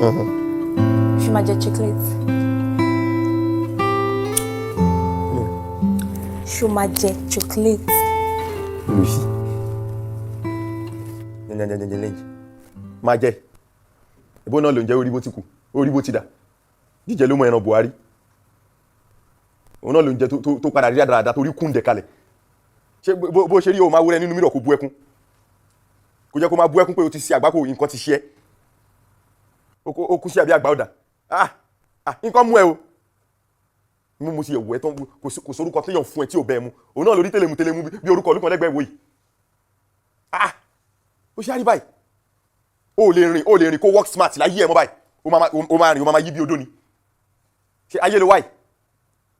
Ṣé máa jẹ chocolate? Ṣé máa jẹ chocolate? Lucy. Máa jẹ. Ìbọn náà ló ń jẹ orí bó ti kù, orí bó ti dà. Jíjẹ ló mọ ẹran Buhari. Òun náà ló ń jẹ tó padà rí dáadáa torí kún dẹ̀ kalẹ̀. Ṣé bó ṣe rí o máa wúrẹ́ nínú mìíràn kó bú ẹkún? Kò jẹ́ kó máa bú ẹkún pé o ti ṣe àgbákò nǹkan ti ṣe ẹ́. O kú sí àbí àgbà ọ̀dà. Nǹkan mú ẹ o. Mo sì ẹ̀wọ̀ ẹ tán kò sórúkọ tó yàn fún ẹ tí ò bẹ́ẹ̀ mu. Òun náà lórí tẹlẹmú bí orúkọ olúkan lẹ́gbẹ̀ẹ́ ìwò yìí. Ó ṣe àrí báyìí. O lè rìn kó work smart láyé ẹ̀ mọ́ báyìí. O máa rìn o máa yí bí odó ni. Ṣé ayé ló wáyìí?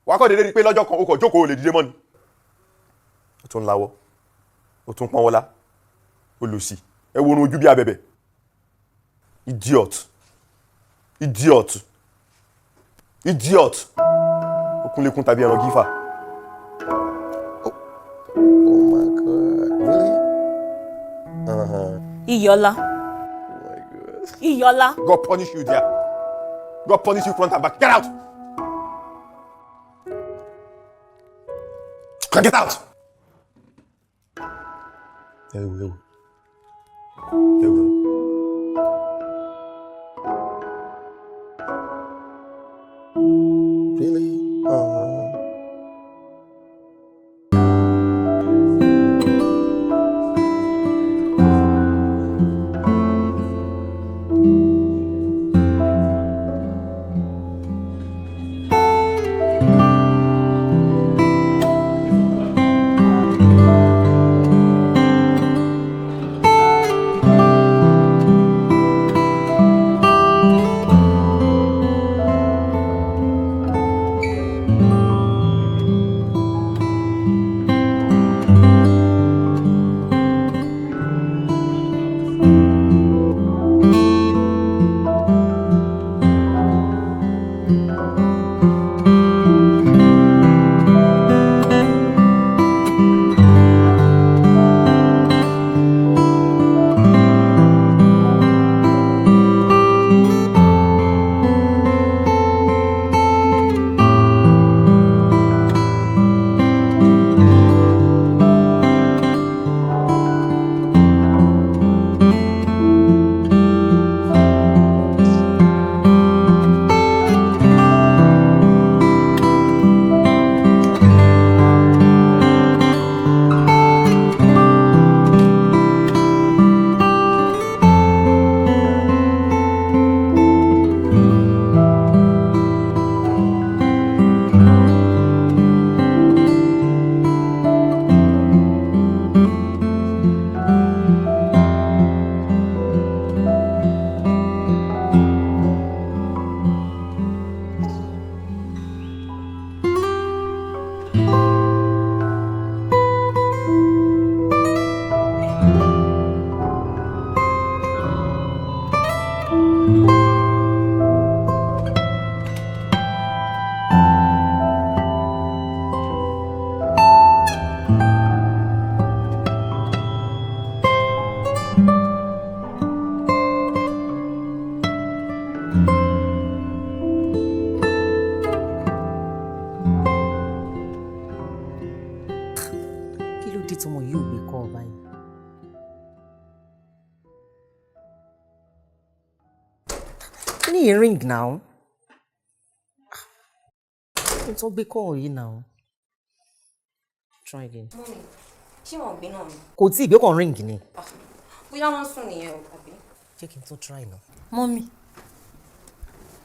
Wàá kọ́ dédé rí pé lọ́jọ́ kan o kọ̀ jókòó o lè dìde mọ́ ni. O tún láwọ́. O tún pọ́n wọlá. O lò sí. Ẹ wo orun ojú bí abẹ̀bẹ̀. Idiot. Ó kúnlékún tàbí ẹran gífà. Oh my God. Really? Iyọlá. Oh my God. Iyọlá. God punish you there. God punish you front and back. Get out. Get out. Ewu. Really? Ring now. It's all be call you now. Try again. Mommy, ṣé wọ́n gbé náà ni? Kò tí ìgbé kan ring ni. Bóyá wọ́n sùn nìyẹn o, àbí? Jẹ́ kí n tó try now. Mommy.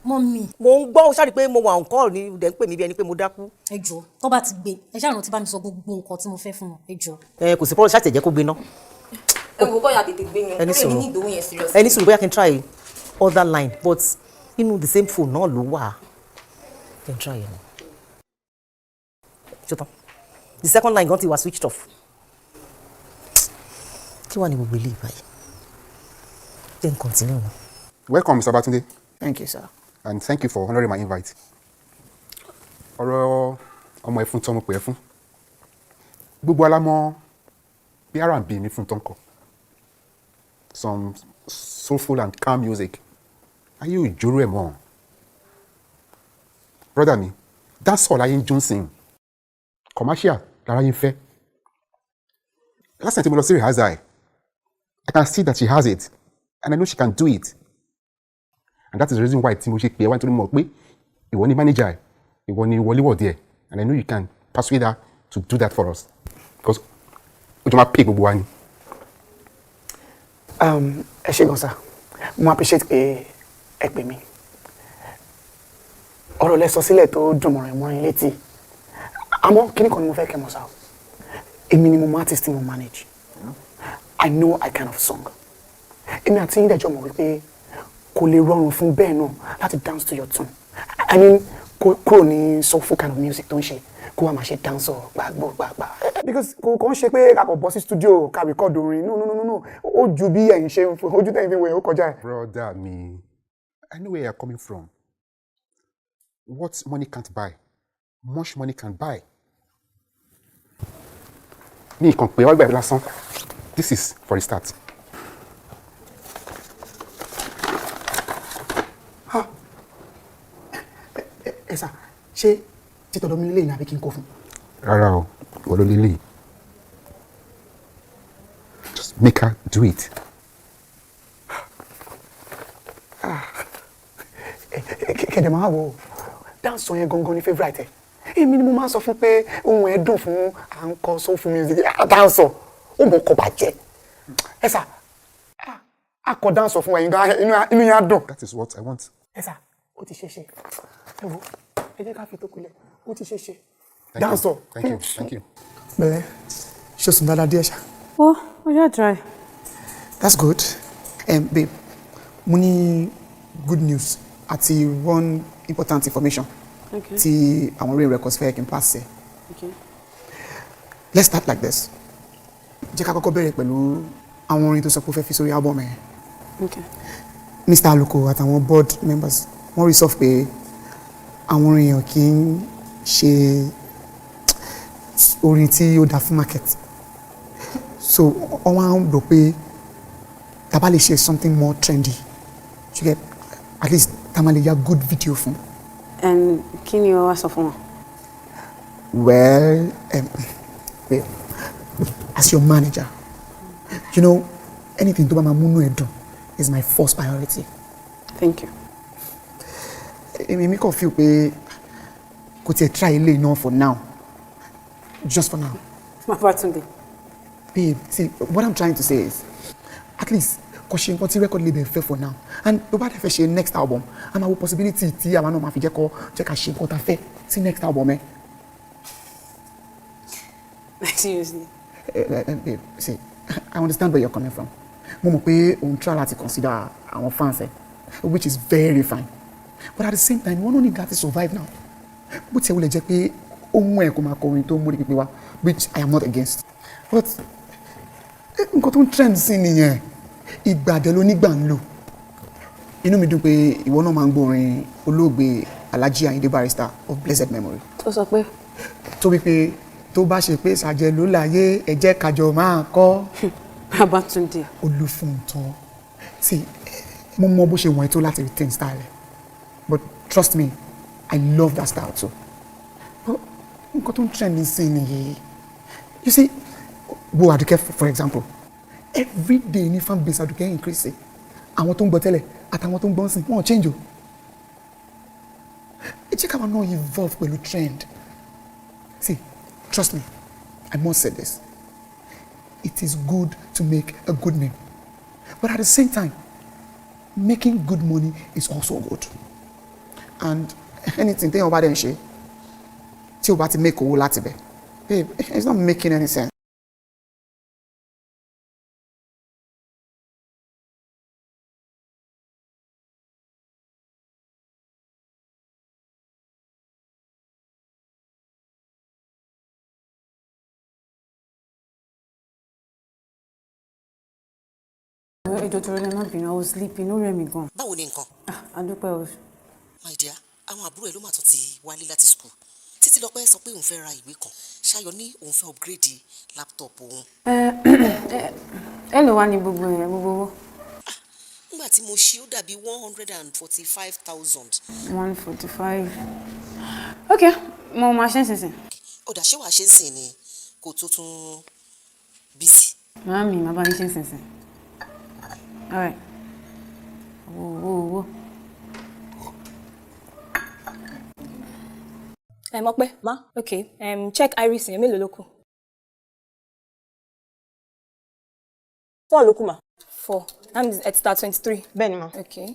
Mo ń gbọ́ ṣáà rí pé mo wà on call ni dẹ̀ ń pè mí bí ẹni pé mo dákú. Ẹ jọ̀ọ́, tó bá ti gbé, ẹ ṣáà rántí bá mi sọ gbogbo nǹkan tí mo fẹ́ fún wọn. Ẹ jọ̀ọ́. Kò sí problem ṣáà tẹ̀ jẹ́ kó gbé ná. Ẹ wò kọ́ ya tètè gbé yẹn. Ẹni sùn. Ní ìdòwò yẹn serious. Ẹni sùn bóyá kí n try other line but the same phone náà ló wà. Can try it. Shut up. The second line got it was switched off. Then continue. Welcome, Mr. Batunde. Thank you, sir. And thank you for honoring my invite. Ọ̀rọ̀ ọmọ ẹ̀fún tọ́mọ pé ẹ̀fún. Gbogbo alámọ̀ bí R&B ní fún tọ́nkọ̀. Some soulful and calm music. ayé ò jóró ẹ̀ mọ́. Brother mi, that's all ayé ń Johnson. Commercial lára yín fẹ́. Last time tí mo lọ sí rehearsal, I can see that she has it and I know she can do it. And that is the reason why tí mo ṣe pè é wá nítorí mo mọ̀ pé ìwọ ni manager ẹ̀, ìwọ ni wọléwọ̀dé ẹ̀, and I know you can persuade her to do that for us because ojú máa pay gbogbo wa ni. Ẹ ṣé gan sir, mo appreciate pé ẹ pè mí. Ọ̀rọ̀ lẹ sọ sílẹ̀ tó dùn mọ́rin létí. Àmọ́ kíní kan ni mo fẹ́ kẹ́ mọ̀ sá. Èmi ni mo máa artist mo manage. I know I kind of song. Èmi àti yín dẹ̀jọ́ mọ̀ wípé kò lè rọrùn fún bẹ́ẹ̀ náà láti dance to your tune. I mean, kúrò ní soulful kind of music tó ń ṣe kó wá máa ṣe dance gbàgbà. Because kò kàn ṣe pé ká kò bọ́ sí studio ká record orin. No. Ó ju bí ẹ̀yin ṣe ojú tẹ̀yin fi wẹ̀ ó kọjá ẹ̀. Brother mi, I know where you're coming from. What money can't buy, much money can buy. Mi kàn pé wá gbà lásán. This is for the start. Ẹ sà, ṣé títọ́dọ̀ mi lè ní àbí kí n kó fún? Rárá o, ìwọ ló lélẹ̀. Just make her do it. Kẹ̀dẹ̀ máa wò ó, dáńsọ̀ yẹn gangan ní favourite ẹ̀. Èmi ni mo máa ń sọ fún pé ohun ẹ̀ dùn fún à ń kọ soulful music. Dáńsọ̀, ó mọ̀ kọ́ bàjẹ́. Ẹ sà, a kọ dáńsọ̀ fún ẹ̀yin gan inú yẹn á dùn. That is what I want. Ẹ sà, ó ti ṣe é ṣe. Ẹ wo, ẹ jẹ́ ká fi tó kulẹ̀, ó ti ṣe é ṣe. Dáńsọ̀. Thank you. Bẹ́ẹ̀ ṣe sùn dáadáa díẹ̀ ṣá. Oh, I just try. That's good. Babe, mo ní good news àti one important information. Okay. Tí àwọn Rain Records fẹ́ kí n pass ẹ. Okay. Let's start like this. Jẹ́ ká kọ́kọ́ bẹ̀rẹ̀ pẹ̀lú àwọn orin tó sọ pé ó fẹ́ fi sórí album ẹ̀. Okay. Mr. Aluko àtàwọn board members wọ́n resolve pé àwọn orin yẹn kì í ṣe orin tí ó dáa fún market. So wọ́n wá ń rò pé tá bá lè ṣe something more trendy. You get at least tá máa lè ya good video fún. And kí ni o wá sọ fún wọn? Well, babe, as your manager, you know, anything tó bá máa múnú ẹ dùn is my first priority. Thank you. Èmi kàn feel pé kò tiẹ̀ try ilé náà for now. Just for now. Mabatunde. Babe, see, what I'm trying to say is, at least, kò ṣe nǹkan tí record label fẹ́ for now. And tó bá dẹ̀ fẹ́ ṣe next album, a máa wo possibility tí àwa náà máa fi jẹ́ ká ṣe nǹkan tá fẹ́ sí next album ẹ. Seriously. Babe, see, I understand where you're coming from. Mo mọ̀ pé òun try láti consider àwọn fans ẹ, which is very fine. But at the same time, wọ́n no need láti survive now. Bó tiẹ̀ wọlé jẹ́ pé ohun ẹ̀ kò máa kọrin tó múrí pípé wá, which I am not against. But nǹkan tó ń trend sí nìyẹn, ìgbàdẹ ló nígbà ń lò. Inú mi dùn pé ìwọ náà máa ń gbórin olóògbé Alhaji Ayinde Barrister of blessed memory. Tó sọ pé. Tó wípé tó bá ṣe pé ṣàjẹ́ ló láyé ẹ jẹ́ kájọ máa kọ́. Mabatunde. Olúfúntọ́. See, mo mọ bó ṣe wọ̀n ẹ́ tó láti retain style. But trust me, I love that style too. But nǹkan tó ń trend sí nìyí. You see, wo Aduke for example, every day ní fan base Aduke increase. Àwọn tó ń gbọ́ tẹ́lẹ̀ àtàwọn tó ń gbọ́ sìn wọ́n change o. Ẹ jẹ́ ká máa náà evolve pẹ̀lú trend. See, trust me, I must say this. It is good to make a good name. But at the same time, making good money is also good. And anything téèyàn bá dẹ̀ ń ṣe tí o bá ti make owó láti bẹ̀, babe, it's not making any sense. Ẹjọ́ tó rẹ̀ má bínú, I was sleeping, ó rẹ̀ mí gan. Báwo ni nǹkan? A dúpẹ́ o. My dear, àwọn àbúrò ẹ̀ ló mà tún ti wálé láti school. Títí Lọ́pẹ́ sọ pé òun fẹ́ ra ìwé kan. Ṣayọ̀ ní òun fẹ́ upgrade laptop òun. Ẹ lò wá ní gbogbo ẹ̀ gbogbo owó. nígbà tí mo ṣí ó dàbí 145,000. 145. Okay, mo máa ṣe nísinsìnyí. Ó dà ṣé wàá ṣe ń sìn ni kò tó tún busy. Màámi, màá bá yín ṣe nísinsìnyí. All right. Whoa. Ọpẹ́, ma. Okay. Check iris yẹn mélòó ló kù? 4 ló kù mà. 4. That means it's start 23. Bẹ́ẹ̀ ni mà. Okay.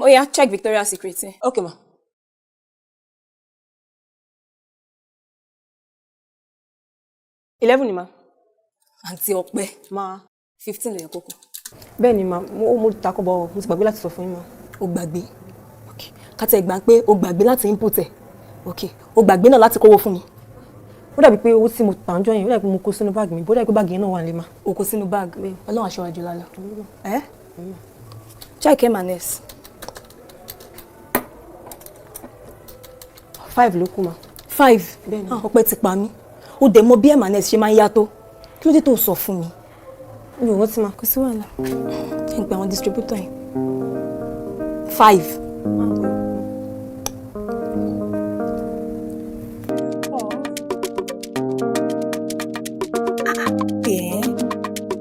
Oya, check Victoria's Secret yẹn. Okay mà. 11 ni mà. Àǹtí Ọpẹ́, Ma. 15 ló yẹ kó kù. Bẹ́ẹ̀ ni mà, mo takọ̀ bọ̀, mo ti gbàgbé láti sọ fún yín mà. O gbàgbé. Okay. Ká tẹ̀ gbà pé o gbàgbé láti input ẹ̀. Okay. O gbàgbé náà láti kówó fún mi. Ó dàbí pé owó tí mo tà ń jọ yẹn, ó dàbí pé mo kó sínú báàgì mi, bó dàbí pé báàgì yẹn náà wà nílé mà. O kó sínú báàgì. Ọlọ́run aṣọ́wájú lálẹ́. Check M&S. 5 ló kù mà. 5. Bẹ́ẹ̀ni. Ọpẹ́ ti pa mí. O dẹ̀ mọ̀ bí M&S ṣe máa ń yàtọ̀. Kí ló dé tó sọ fún mi? Mi ò rántí mà. Kò sí wàhálà. Jẹ́ n pe àwọn distributor yẹn. 5.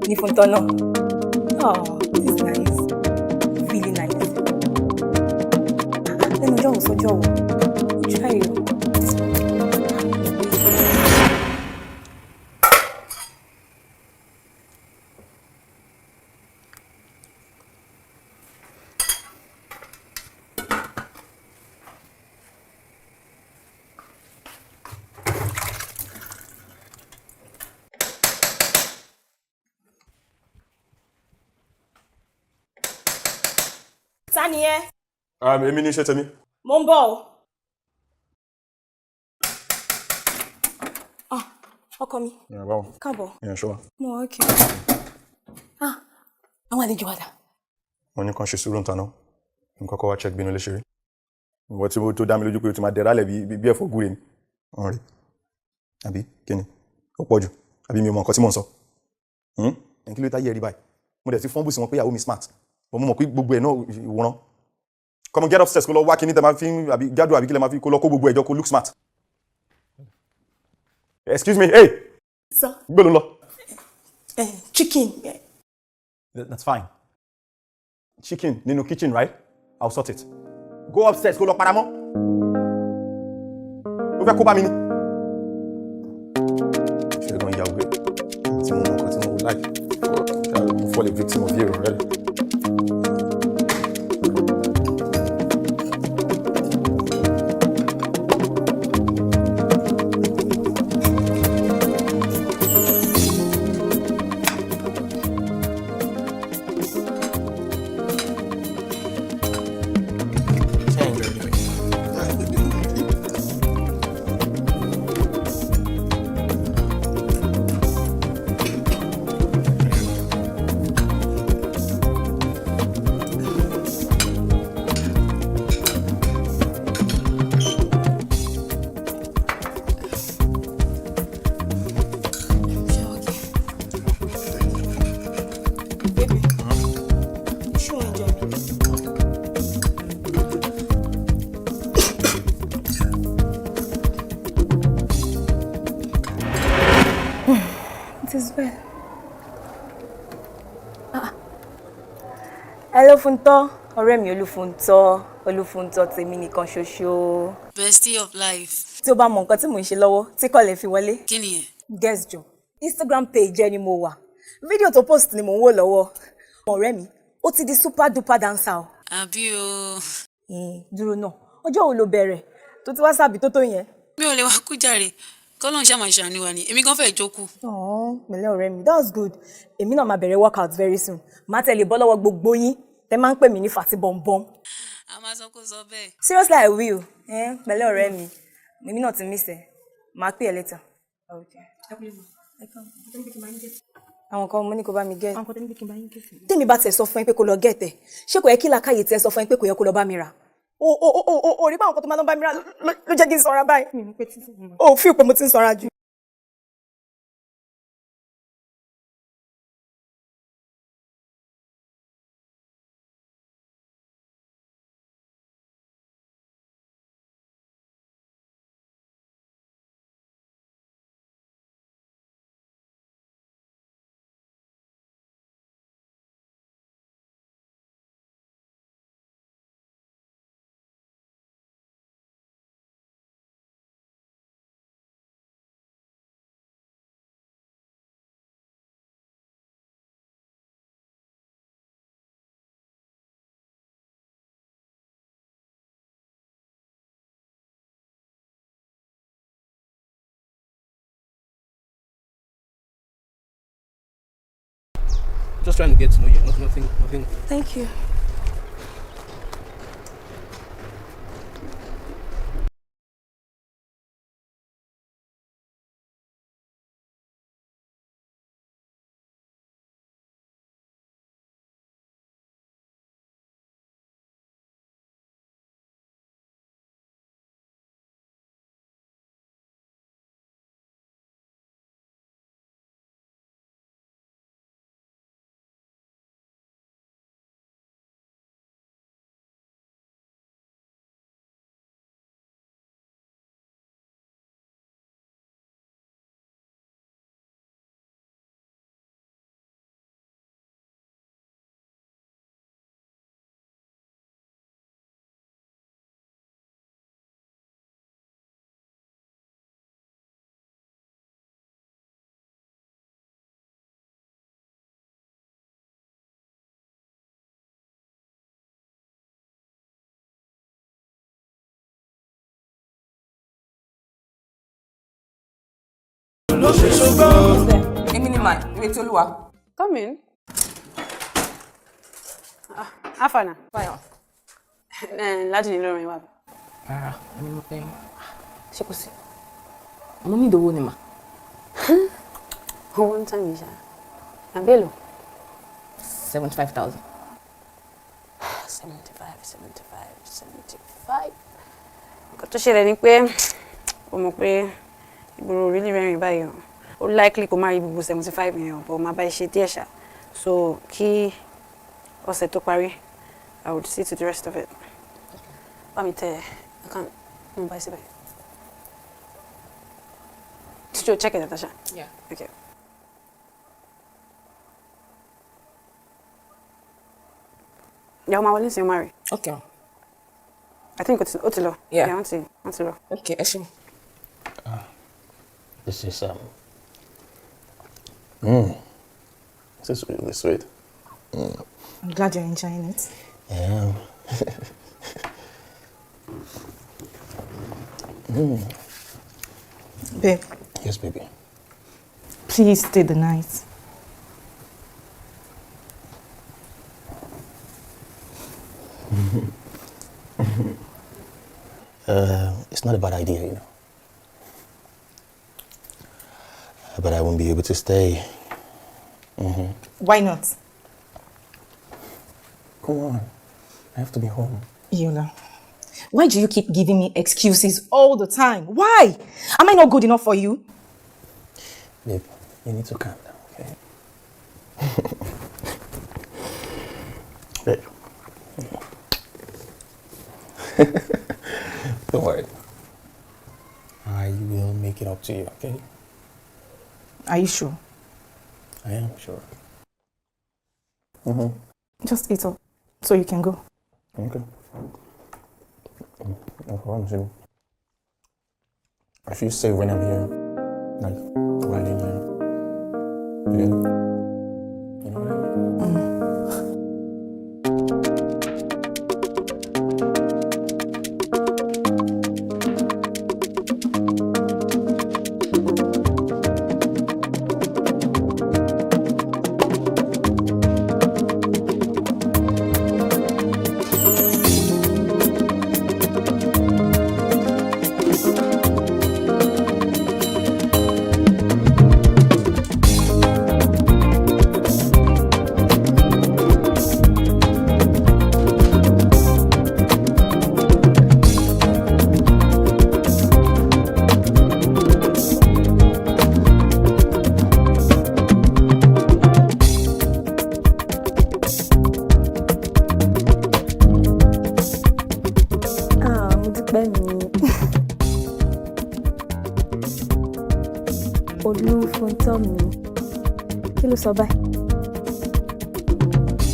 Ní fún tọ́nà. Oh, this is nice. Really nice. Lẹ́nu ọjọ́ òsọjọ́ wo? Try it. Ta ni ẹ? Èmi ní iṣẹ́ tèmi. Mo ń bọ̀ o. Ọkọ mi. Báwo? Káàbọ̀. Ṣọ́wá. Mo wà okay. Àwọn àlejò wà dà. Wọ́n ní kan ṣe sùúrù ń tanná. Nǹkan kọ́ wá check bínú léṣeré. Ìwọ tí mo tó dá mi lójú pé o ti máa dẹ̀ rálẹ̀ bí ẹ̀fọ́ gúre ni. Wọ́n rí. Àbí kí ni? Ó pọ̀ jù. Àbí mi ò mọ nǹkan tí mò ń sọ. Kí ló táyé rí báyìí? Mo dẹ̀ ti fọ́nbù sí wọn pé ìyàwó mi smart. Mo mọ̀ pé gbogbo ẹ̀ náà ìwòran. Come on, get upstairs kó lọ wá kíní tẹ́ máa fi àbí gádùn àbí kí lẹ máa fi kó lọ kó gbogbo ẹ̀jọ́ kó look smart. Excuse me, hey! Sir. Gbé ló ń lọ. Chicken. That's fine. Chicken nínú kitchen, right? I'll sort it. Go upstairs kó lọ paramọ́. Ó fẹ́ kó bá mi ní. Ṣẹ́gun ìyàwó gbé. Tí mo mọ nǹkan tí mo like. Mo fall a victim of you already. Is well. Hello Funto, ọ̀rẹ́ mi Olúfuntọ́ tèmi nìkan ṣoṣo. Bestie of life. Tí o bá mọ nǹkan tí mò ń ṣe lọ́wọ́, tí kò lè fi wọlé. Kí ni ẹ? Guess jo. Instagram page ẹ ni mo wà. Fídíò tó post ni mò ń wò lọ́wọ́. Ọ̀rẹ́ mi, ó ti di super duper dancer o. Àbí o. Dúró náà. Ọjọ́ wo lo bẹ̀rẹ̀? Tó ti wá sábì tó yẹn. Mi ò lè wá kú jàre. Kọ́lọ́n ṣàmà ṣàánú wa ni. Èmi gan fẹ́ jókòó. Pẹ̀lẹ́ ọ̀rẹ́ mi. That's good. Èmi náà máa bẹ̀rẹ̀ workout very soon. Màá tẹ̀lé bọ́ lọ́wọ́ gbogbo yín. Tẹ́ máa ń pè mí ní Fati Bọ̀m̀bọ̀m. A máa sọ kó sọ bẹ́ẹ̀. Seriously, I will. Pẹ̀lẹ́ ọ̀rẹ́ mi. Èmi náà ti miss ẹ. Màá pè ẹ́ later. Àwọn kan mo ní kó bá mi get. Tèmi bá tẹ̀ sọ fún ẹ pé kó lọ get ẹ̀. Ṣé kò yẹ kí làákàyè tẹ̀ sọ fún ẹ pé kò yẹ kó lọ bá mi rà? O rí báwọn kan tó máa lọ bá mi rà ló jẹ́ kí n sọra báyìí. O feel pé mo ti ń sọra jù. Just trying to get to know you. Nothing. Thank you. Wait, Oluwa. Come in. Afana. Fine. Láti ní lórin wa. Èmi mo fẹ́. Ṣé kò sí? Mo ní ìdòwò ni mà. One time ìṣá. Àbẹ́lò. 75,000. 75. Nǹkan tó ṣẹlẹ̀ ni pé o mọ̀ pé ìgboro really rẹ́rìn báyìí. Ó likely kó má rí gbogbo 75 yẹn, but má bá ṣe díẹ̀ ṣá. So kí ọ̀sẹ̀ tó parí, I would see to the rest of it. Bá mi tẹ̀, I can't move by síbẹ̀. Did you check it, Natasha? Yeah. Okay. Yeah, my wallet is married. Okay. I think it's Otilo. Yeah. I want to know. Okay, Eshim. This is this is really sweet. I'm glad you're enjoying it. Yeah. Babe, Yes, baby. please stay the night. It's not a bad idea, you know. But I won't be able to stay. Why not? Come on. I have to be home. Yola, why do you keep giving me excuses all the time? Why? Am I not good enough for you? Babe, you need to calm down, okay? Babe. Don't worry. I will make it up to you, okay? Are you sure? I am sure. Just eat up so you can go. Okay. No problem, Jimmy. I feel safe when I'm here. Like, right in here. You know what I mean? So bad.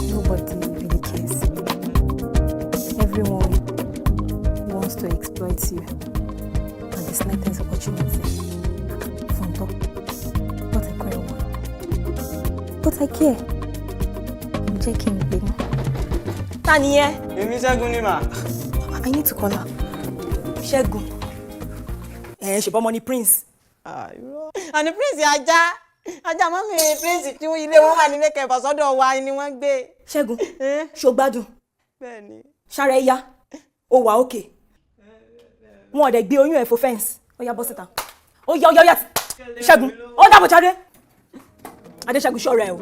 Nobody really cares. Everyone wants to exploit you at the slightest opportunity. From top, not a cry one. But I care. I'm checking baby. Taniye. Èmi Ṣẹ́gun ni mà. I need to call her. Ṣẹ́gun. She bought money prince. And the prince Ajá. Ajá mọ́ mi prince tí ilé wọn wà ní mẹ́kẹ́ ìbọ̀sọ́dọ̀ wa ni wọ́n gbé. Ṣẹ́gun, ṣó gbádùn? Bẹ́ẹ̀ni. Ṣára ẹ yá, ó wà òkè. Wọn ò dẹ̀ gbé oyún ẹ̀ fo fẹ́ǹsì. Ó yá bọ́ síta. Ó yá. Ṣẹ́gun, ó dàbọ̀ jáde. Adéṣẹ́gun ṣọ́ra ẹ o.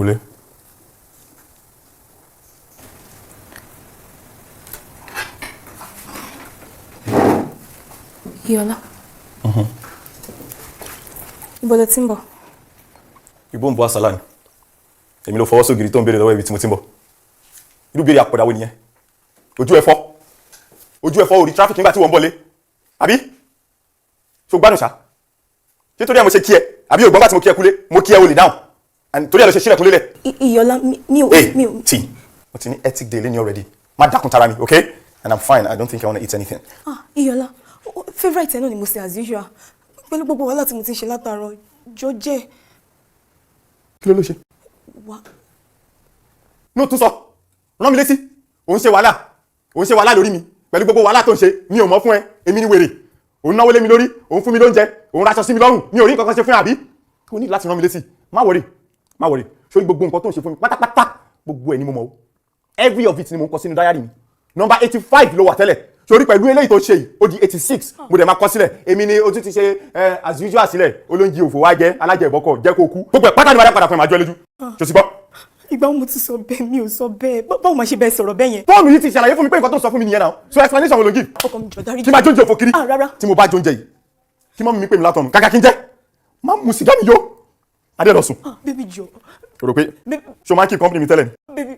Kúnlé. Iyọlá. Ibo lo ti ń bọ̀? Ibo ń bọ̀ asala ni. Èmi ló fọwọ́ sógiri tó ń béèrè lọ́wọ́ ibi tí mo ti ń bọ̀. Irú béèrè àpọ̀dà wo nìyẹn? Ojú ẹ̀fọ́ orí traffic nígbà tí wọ́n ń bọ̀ lé. Àbí? Ṣó gbádùn ṣá? Ṣé torí ẹ̀ mo ṣe kí ẹ? Àbí ògbọ́n bá ti mo kí ẹ kúlé, mo kí ẹ o lè dáhùn. Torí ẹ̀ lọ ṣe sílẹ̀ kúnlé lẹ̀. Iyọlá, mi ò. Tí, mo ti ní ethic day lẹ́ni already. Má dákun tara mi, okay? And I'm fine. I don't think I want to eat anything. Iyọlá, favourite ẹ̀ náà ni mo ṣe as usual. Pẹ̀lú gbogbo wàhálà tí mo ti ń ṣe látàárọ̀, jọ jẹ́. Kí ló ṣe? Wá. No, tún sọ. Rán mi létí. Òun ṣe wàhálà lórí mi. Pẹ̀lú gbogbo wàhálà tó ń ṣe, mi ò mọ̀ fún ẹ. Èmi ni wèrè. Òun náwó lé mi lórí, òun fún mi lóúnjẹ, òun raṣọ sí mi lọ́rùn. Mi ò rí nǹkan kan ṣe fún ẹ àbí? Kò ní láti rán mi létí. Má worry. Ṣé gbogbo nǹkan tó ń ṣe fún mi pátápátá gbogbo ẹ̀ ni mo mọ̀ o. Every of it ni mo ń kọ sínú diary mi. Number 85 ló wà tẹ́lẹ̀. Sórí pẹ̀lú eléyìí tó ṣe yìí, ó di 86. Mo dẹ̀ máa kọ sílẹ̀. Èmi ni o tún ti ṣe as usual sílẹ̀. Olóúnjẹ òfò wá jẹ́, alájẹ ìbọ́kọ̀, jẹ́ kó kú. Gbogbo ẹ̀ pátá ni wàá padà fún ẹ̀ máa jọ lójú. Ṣé o ti gbọ́? Ìgbà wo mo ti sọ bẹ́ẹ̀, mi ò sọ bẹ́ẹ̀. Báwo máa ṣe bẹ́ẹ̀ sọ̀rọ̀ bẹ́ẹ̀ yẹn? Fóònù yìí ti ṣàlàyé fún mi pé nǹkan tó sọ fún mi nìyẹn náà. So explanation wo ló ń give? Ọkọ mi jọ dárí. Kí máa jóúnjẹ òfò kiri? Rárá. Tí mo bá jóúnjẹ yìí, kí mọ́ mi pè mí látọ̀nù. Kàkà kí n jẹ́. Má mu sìgá mi yó. Adé lọ sùn. Baby jọ. O rò pé ṣo máa ń keep company mi tẹ́lẹ̀ ni? Baby.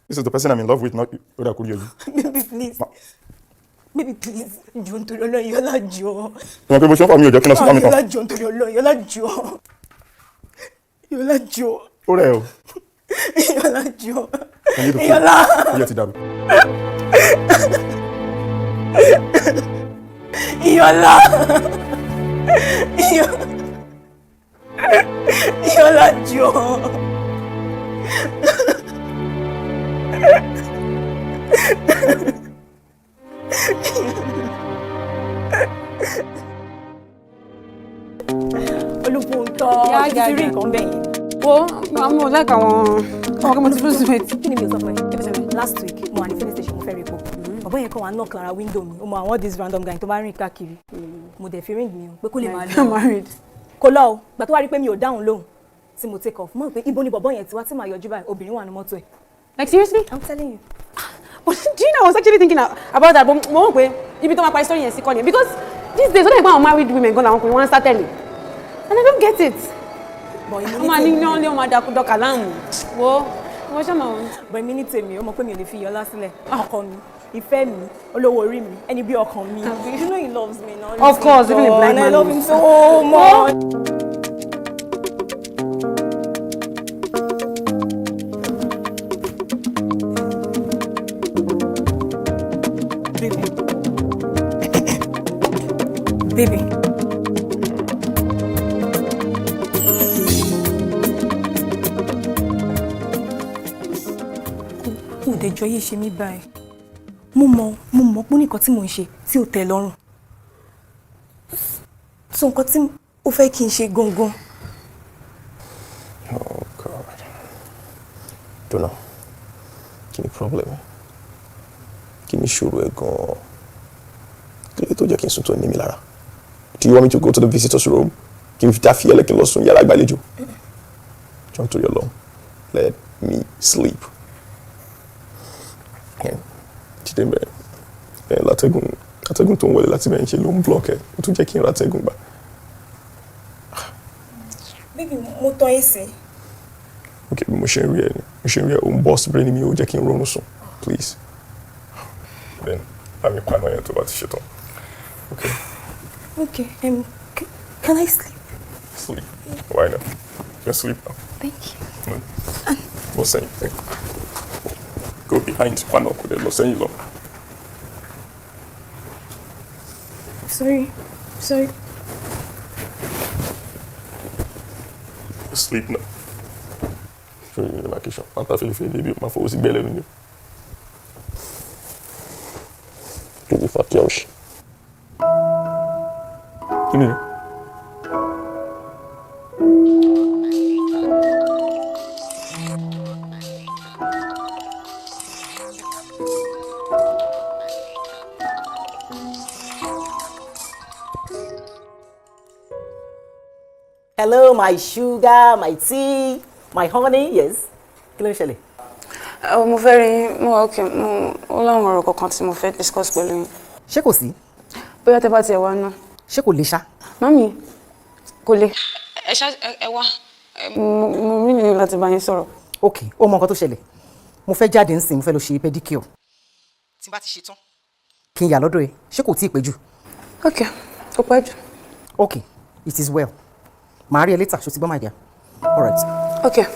This is the person I'm in love with, not Oda Kuriyoyi. Baby please. Baby please. Jọ nítorí Ọlọ́run, Iyọlá jọ. Ìwọ̀n pé mo ṣe ń fà mí ò jẹ́ kí n lọ sí fámi tán. Iyọlá jọ nítorí Ọlọ́run, Iyọlá jọ. Iyọlá jọ. Ó rẹ̀ o. Iyọlá jọ. Iyọlá. Iye ti dàrú. Iyọlá. Iyọlá jọ. Olúbùntọ́, kí ti rí nǹkan bẹ́ẹ̀ yẹn. Wo, mo like àwọn ọmọ kí mo ti lose weight. Kí ni mi ò sọ fún ẹ? Kí ló ṣẹlẹ̀? Last week, mo wà ní filling station, mo fẹ́ rí epo. Bàbá yẹn kàn wá knock lára window mi. Ó mọ àwọn this random guy tó bá rìn káàkiri. Mo dẹ̀ fi ring mi o, pé kó lè máa lọ. Married. Kò lọ o, gbà tó wá rí pé mi ò dáhùn lóhùn tí mo take off. Mo rò pé ibo ni bàbá yẹn ti wá tí màá yọjú báyìí, obìnrin wà ní mọ́tò ẹ̀. Like seriously? I'm telling you. But do you know, I was actually thinking about that, but mo mọ̀ pé ibi tó máa parí story yẹn sí kọ́ ni, because these days, when I go married women, gan làwọn ọkùnrin wọn start telling. And I don't get it. Ọmọ ní ní ọ̀lẹ́ ọmọ dọ́kà láàmú. Wo ṣe mọ̀ wọn. But èmi ní tèmi, ó mọ̀ pé mi ò lè fi Iyọlá sílẹ̀. Ọkọ mi, ìfẹ́ mi, olówó orí mi, ẹni bí ọkàn mi. You know he loves me now. Of course, even a blind man. And I love him so much. baby. Baby. Kò dẹjọ́ yé ṣe mí báyìí. Mo mọ̀ pé nǹkan tí mò ń ṣe tí ò tẹ́ lọ́rùn. So nǹkan tí ó fẹ́ kí n ṣe gangan. Oh God. Don't know. Kí ni problem? Kí ni ìṣòro ẹ gan-an? Kí ló tó jẹ́ kí n sùn tó ní mi lára? Do you want me to go to the visitor's room? Kí n fi dáfí ẹlẹ́kìn lọ sùn yàrá ìgbàlejò? John, to your long. Let me sleep. Jíde bẹ́ẹ̀ látẹ́gùn tó ń wọlé láti bẹ́ẹ̀ ń ṣe ló ń block ẹ̀. Ó tún jẹ́ kí n rátẹ́gùn gbà. Baby, mo tọ́ ẹ sí. Okay, mo ṣe ń rí ẹ ni. Mo ṣe ń rí ẹ. Ó ń bọ́ sí brain mi, ó jẹ́ kí n ronú sùn. Please. Then, let me paná yẹn tó bá ti ṣetán. Okay. Okay, can I sleep? Sleep. Why not? You can sleep now. Thank you. Lọ sẹ́yìn. Go behind. Paná kò dé lọ sẹ́yìn lọ. Sorry. Sleep now. Show you the vacation. After feeling baby, my phone was belly on you. Do the fuck yours. Give me. Hello, my sugar, my tea, my honey, yes. Kí ló ń ṣẹlẹ̀? Mo fẹ́ rí mo okay mo láwọn ọ̀rọ̀ kankan tí mo fẹ́ discuss pẹ̀lú yín. Ṣé kò sí? Bóyá tẹ́ bá tiẹ̀ wá náà. Ṣé kò lè ṣá? Mami, kò lè. Ẹ wá. Mo rí ní láti bá yín sọ̀rọ̀. Okay, ó mọ nǹkan tó ṣẹlẹ̀. Mo fẹ́ jáde ńsìn, mo fẹ́ lọ ṣe pedicure. Tí n bá ti ṣe tán. Kí n yà lọ́dọ̀ ẹ, ṣé kò tíì pẹ́ jù? Okay, kò pẹ́ jù. Okay, it is well. Màá rí ẹ later, ṣó ti gbọ́ my dear. All right. Okay.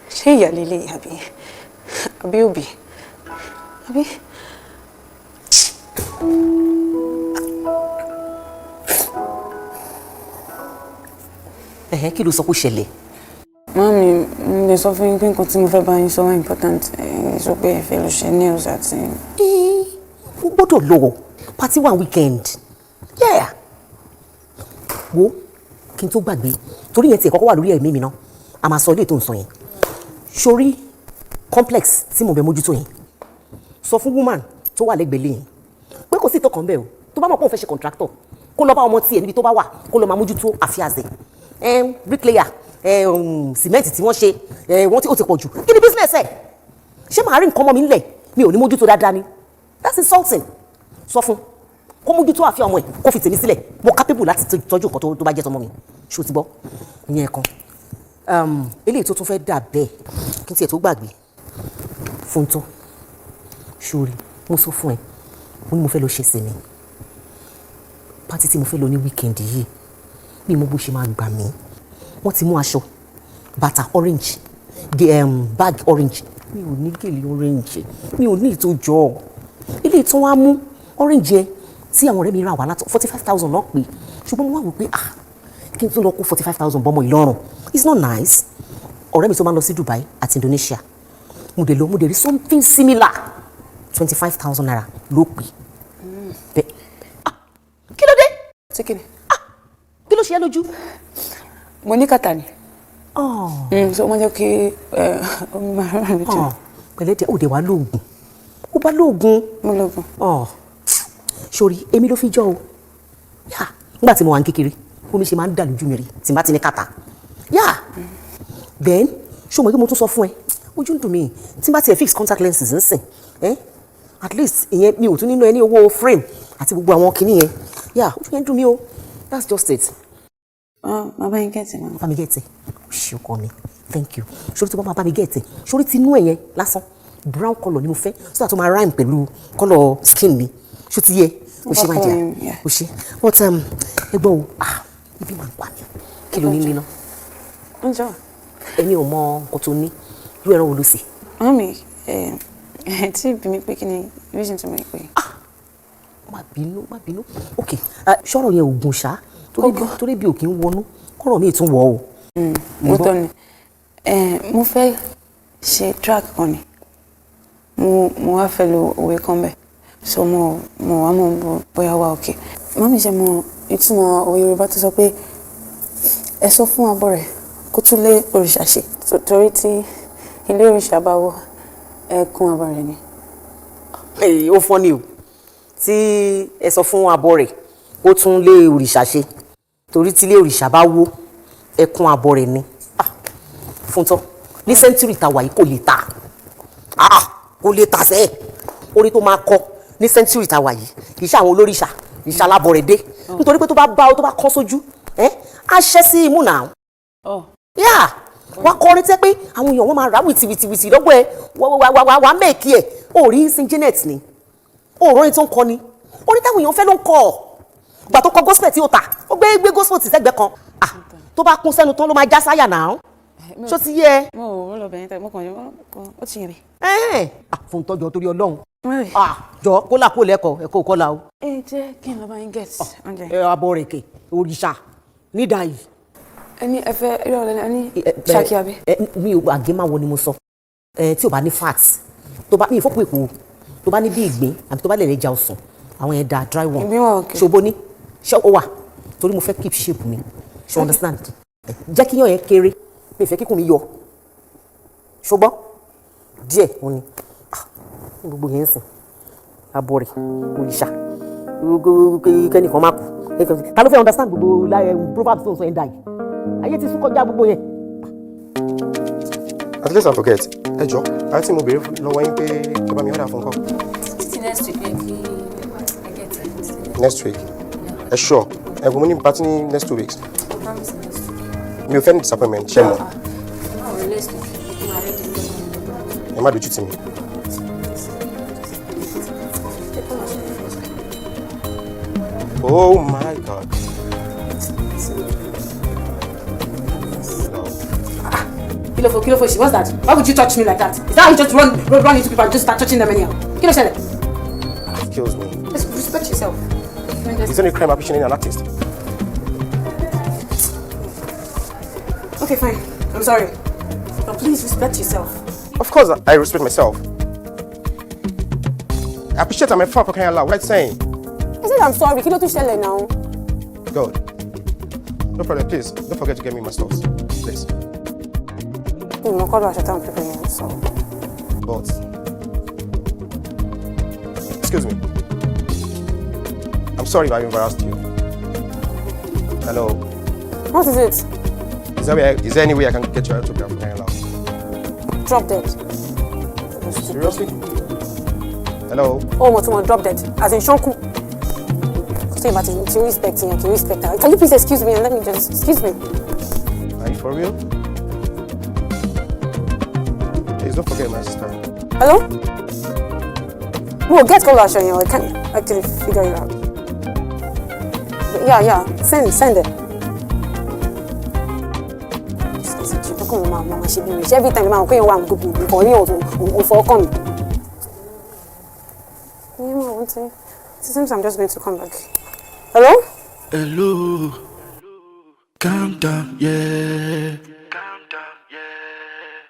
Ṣé ìyá lélẹ̀ àbí òbí? Àbí? Kí ló sọ pé ṣẹlẹ̀? Mami, mo lè sọ fún yín pé nǹkan tí mo fẹ́ bá yín sọ wá important. Sọ pé ẹ fẹ́ lọ ṣe nails àti. Ó gbọ́dọ̀ lọ party one weekend. Yeah. Wo kí n tó gbàgbé torí yẹn tiẹ̀ kọ́kọ́ wà lórí ẹ̀mí mi náà a máa sọ ilé tó ń sọ yẹn. Sórí complex tí mo bẹ mójútó yẹn sọ fún woman tó wà lẹ́gbẹ̀ẹ́ lé yẹn pé kò sí ìtọ́kàn bẹ́ẹ̀ o tó bá mọ̀ pé òun fẹ́ ṣe contractor kó lọ bá ọmọ tiẹ̀ níbi tó bá wà kó lọ máa mójútó àfíàzẹ̀ bricklayer cement tí wọ́n ṣe wọ́n tí ó ti pọ̀ jù kí ni business ẹ̀ ṣé màá rí nǹkan mọ́ mi ńlẹ̀ mi ò ní mójútó dáadáa ni that's insulting sọ fún kó mójútó àfíà ọmọ ẹ̀ kó fi tèmi sílẹ̀ mo capable láti tọ́jú nǹkan tó bá jẹ́ tọmọ mi ṣó ti gbọ́ ìyẹn kan eléyìí tó tún fẹ́ dà bẹ́ẹ̀ kí n tiẹ̀ tó gbàgbé fún tó ṣórí mo sọ fún ẹ mo ní mo fẹ́ lọ ṣe sinmi pátí tí mo fẹ́ lọ ní wíkẹ́ndì yìí bí mo bó ṣe máa gbà mí wọ́n ti mú aṣọ bàtà orange bag orange mi ò ní gèlè orange mi ò ní ìtòjọ́ ilé ìtàn wa mú orange yẹn tí àwọn ọ̀rẹ́ mi rà wá látọ̀ 45,000 náà pé ṣùgbọ́n mo wá wò pé kí n tún lọ kó 45,000 bọ́mọ ìlọrùn it's not nice ọ̀rẹ́ mi tó máa ń lọ sí Dubai àti Indonesia mo dé rí something similar 25,000 naira ló pè bẹ́ẹ̀ kí ló dé. ṣé kí ni. kí ló ṣe é lójú. mo ní kàtà ni. so wọ́n jẹ́ kí omi máa rán mi jù. pẹ̀lẹ́ díẹ̀ ó dé wá lóògùn ó bá lóògùn. mo lóògùn. sori èmi ló fi jọ o nígbà tí mo wà ní kékeré omi ṣe máa ń dà lójú mi rí tí n bá ti ní kàtà then ṣé o mọ̀ pé mo tún sọ fún ẹ ojú ń dùn mí tí n bá tiẹ̀ fix contact lenses ń sìn at least ìyẹn mi ò tún nínú ẹ ní owó frame àti gbogbo àwọn kinní yẹn ojú yẹn ń dùn mí o that's just it. bàbá yín gẹ̀ẹ́tì náà. bá mi gẹ̀ẹ́tì ṣé o kọ́ mi thank you sórí tí wọ́n máa bá mi gẹ̀ẹ́tì sórí tí inú ẹ̀ yẹn lásán brown colour ni mo fẹ́ so that ó máa rhyme pẹ̀lú colour skin mi ṣó ti yẹ o ṣe máa jẹ o ṣe but ẹgbọ́n o ibi máa ń pa mi kí ló ní nínú. Ǹjọ́. Èmi ò mọ nǹkan tó ní irú ẹran wo ló sè. Mami tí bí mi pé kí ni reason to make pé. má bínú ok ṣọ́rọ̀ yẹn ògùn ṣá torí bí òkè ń wọnú kọ́rọ̀ mi tún wọ̀ o. mo tọ́ ni mo fẹ́ ṣe track kan ni mo wá fẹ́ lo òwe kan bẹ́ẹ̀ so mo wá mọ̀ bóyá wà òkè. Mami ṣe mo ìtumọ̀ òwe Yorùbá tó sọ pé ẹ sọ fún abọ́ rẹ̀ kó tún lé òrìṣà ṣe torí tí ilé òrìṣà bá wọ ẹkún abọ́ rẹ̀ ni. Ó fọ́ ni o tí ẹ sọ fún abọ́ rẹ̀ kó tún lé òrìṣà ṣe torí tí ilé òrìṣà bá wó ẹkún abọ́ rẹ̀ ni. Fúntọ́ ní sẹ́ńtúrì tàwa yìí kò lè tà sẹ́ẹ̀ orí tó máa kọ ní sẹ́ńtúrì tàwa yìí kì í ṣe àwọn olóríṣà kì í ṣe alábọ̀rẹ̀ dé nítorí pé tó bá kọ́ sójú á ṣẹ́ sí imú náà. Wá kọrin tẹ́ pé àwọn èèyàn wọn máa rà wìtìwìtìwìtì lọ́gbọ́ ẹ wà mẹ́ẹ̀kì ẹ̀ ó rí sin Janet ni ó rọrin tó ń kọ ni orin táwọn èèyàn fẹ́ ló ń kọ gbà tó kọ gospel tí ó tà ó gbé gospel tì sẹ́gbẹ́ kan tó bá kún sẹ́nu tán ló máa já sáyà náà ṣó ti yẹ. mo ò lọ bẹ̀yẹn tẹ mo kàn yọ ó ti yẹ mi. fún tọjọ torí Ọlọ́run jọ kólà kó lẹkọọ ẹkọ kọlà o. Jẹ́ kí n lọ bá yín get oúnjẹ. Abọ́ rẹ̀ kè òrìṣà nídàá yìí. Ẹni ẹfẹ irọ́ lẹ́nu ẹni ṣáàkì abẹ. Mi ò àgé máa wọ ni mo sọ tí o bá ní fat tó bá ní ìfọ́pọ̀ èkó tó bá ní bí ìgbín àbí tó bá lè lè ja ọsàn àwọn yẹn da dry one. ìgbín wà òkè. ṣòbó ní ṣé ó wà torí mo fẹ́ keep shape mi ṣe understand jẹ́ kí yàn yẹn kéré mi fẹ́ kíkùn mi yọ ṣùgbọ́n díẹ̀ wọn ni gbogbo yẹn ń sìn abọ́ rẹ̀ òrìṣà kẹ́nìkan má kú ta ló fẹ́ understand gbogbo proverbs tó ń sọ ẹ̀ ń dà yìí ayé ti sún kọjá gbogbo yẹn. At least I forget ẹ jọ àti mo béèrè lọ́wọ́ yín pé kí bá mi ọ̀dà fún kọ́. Títí next week ẹ kí ẹ get it. Next week ẹ sure ẹ kò mú ní party ní next 2 weeks. I promise next week. Mi ò fẹ́ ní disappointment ṣe mọ́. Báwo ni next week ẹ máa rí ìdílé? Ẹ má dojú tì mí. Oh my God. Kí ló fò, what's that? Why would you touch me like that? Is that how you just run into people and just start touching them anyhow? Kí ló ṣẹlẹ̀? Kills me. Just respect yourself. Is there any crime appreciating an artist? Okay, fine. I'm sorry. But please respect yourself. Of course I respect myself. I appreciate I'm a fan for crying out loud. What are you saying? I said I'm sorry. Kí ló tún ṣẹlẹ̀ now? God. No problem, please. Don't forget to get me my stuff. Please. No call aṣọ táwọn pípẹ́ yẹn sọ. But excuse me. I'm sorry if I embarrassed you. Hello. What is it? Is there any way I can get your autograph for crying out loud? Drop dead. Seriously? Hello. Oh, mo drop dead. As in Shonku. So about to respect him, to respect her. Can you please excuse me and let me just excuse me? Are you for real? Please don't forget my sister. Hello? No, get call Asha, I can't actually figure it out. Yeah. Send it. Every time I'm going to go for you. Sometimes I'm just going to come back. Hello? Hello. Calm down, yeah. Calm down, yeah.